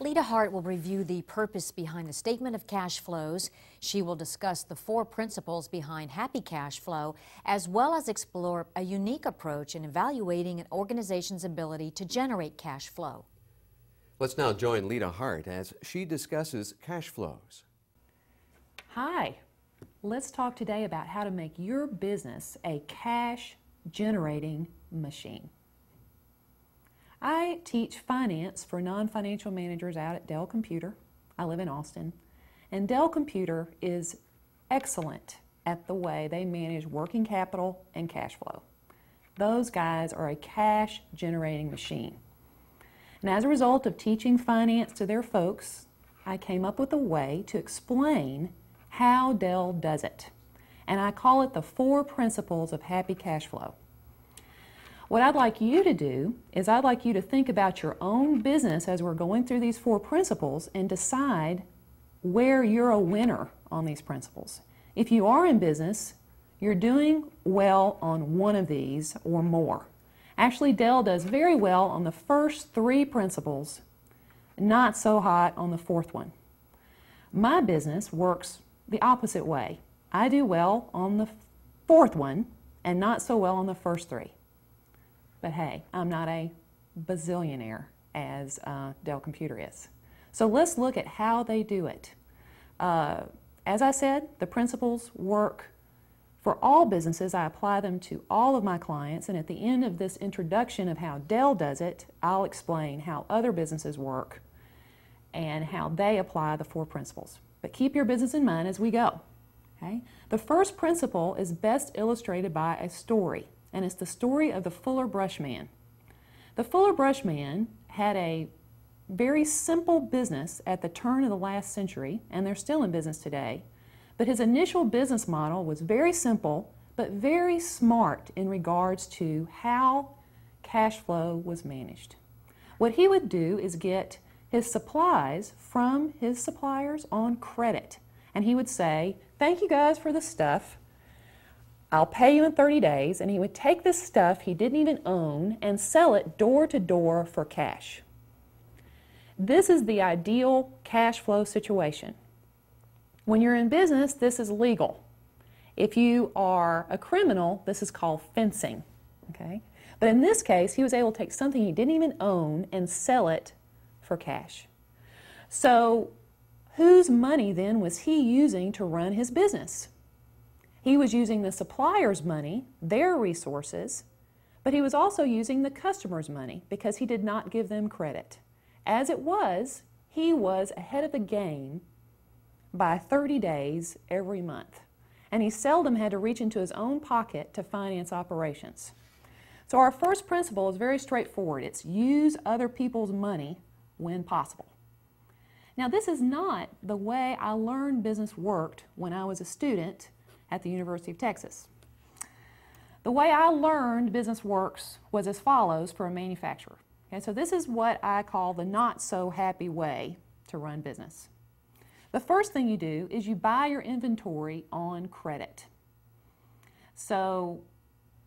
Leita Hart will review the purpose behind the statement of cash flows. She will discuss the 4 principles behind happy cash flow, as well as explore a unique approach in evaluating an organization's ability to generate cash flow. Let's now join Leita Hart as she discusses cash flows. Hi, let's talk today about how to make your business a cash-generating machine. I teach finance for non-financial managers out at Dell Computer. I live in Austin, and Dell Computer is excellent at the way they manage working capital and cash flow. Those guys are a cash-generating machine. And as a result of teaching finance to their folks, I came up with a way to explain how Dell does it. And I call it the 4 principles of happy cash flow. What I'd like you to do is I'd like you to think about your own business as we're going through these 4 principles and decide where you're a winner on these principles. If you are in business, you're doing well on one of these or more. Actually, Dell does very well on the first 3 principles, not so hot on the 4th one. My business works the opposite way. I do well on the 4th one and not so well on the first 3. But hey, I'm not a bazillionaire as Dell Computer is. So let's look at how they do it. As I said, the principles work for all businesses. I apply them to all of my clients, and at the end of this introduction of how Dell does it, I'll explain how other businesses work and how they apply the 4 principles. But keep your business in mind as we go. Okay? The first principle is best illustrated by a story. And it's the story of the Fuller Brush Man. The Fuller Brush Man had a very simple business at the turn of the last century, and they're still in business today. But his initial business model was very simple, but very smart in regards to how cash flow was managed. What he would do is get his supplies from his suppliers on credit. And he would say, "Thank you guys for the stuff. I'll pay you in 30 days, and he would take this stuff he didn't even own and sell it door to door for cash. This is the ideal cash flow situation. When you're in business, this is legal. If you are a criminal, this is called fencing. Okay? But in this case, he was able to take something he didn't even own and sell it for cash. So whose money then was he using to run his business? He was using the supplier's money, their resources, but he was also using the customer's money because he did not give them credit. As it was, he was ahead of the game by 30 days every month, and he seldom had to reach into his own pocket to finance operations. So our first principle is very straightforward. It's use other people's money when possible. Now, this is not the way I learned business worked when I was a student at the University of Texas. The way I learned business works was as follows for a manufacturer. Okay, so this is what I call the not so happy way to run business. The first thing you do is you buy your inventory on credit. So,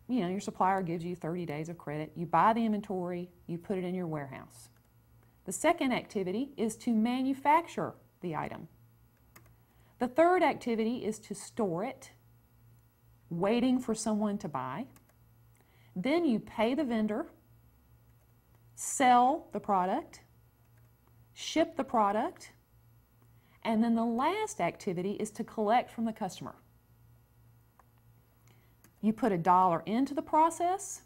your supplier gives you 30 days of credit. You buy the inventory, you put it in your warehouse. The second activity is to manufacture the item. The third activity is to store it, waiting for someone to buy. Then you pay the vendor, sell the product, ship the product, and then the last activity is to collect from the customer. You put $1 into the process.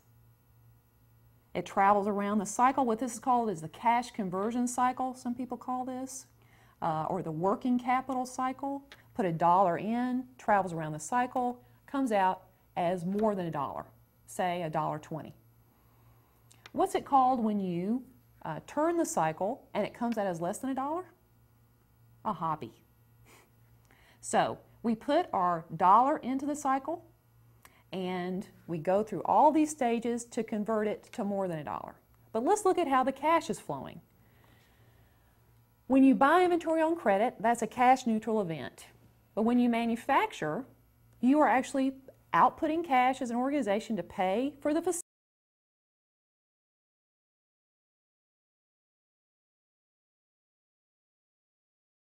It travels around the cycle. What this is called is the cash conversion cycle, some people call this. Or the working capital cycle. Put $1 in, travels around the cycle, comes out as more than $1, say $1.20. What's it called when you turn the cycle and it comes out as less than $1? A hobby. So we put our $1 into the cycle and we go through all these stages to convert it to more than $1. But let's look at how the cash is flowing. When you buy inventory on credit, that's a cash neutral event. But when you manufacture, you are actually outputting cash as an organization to pay for the facility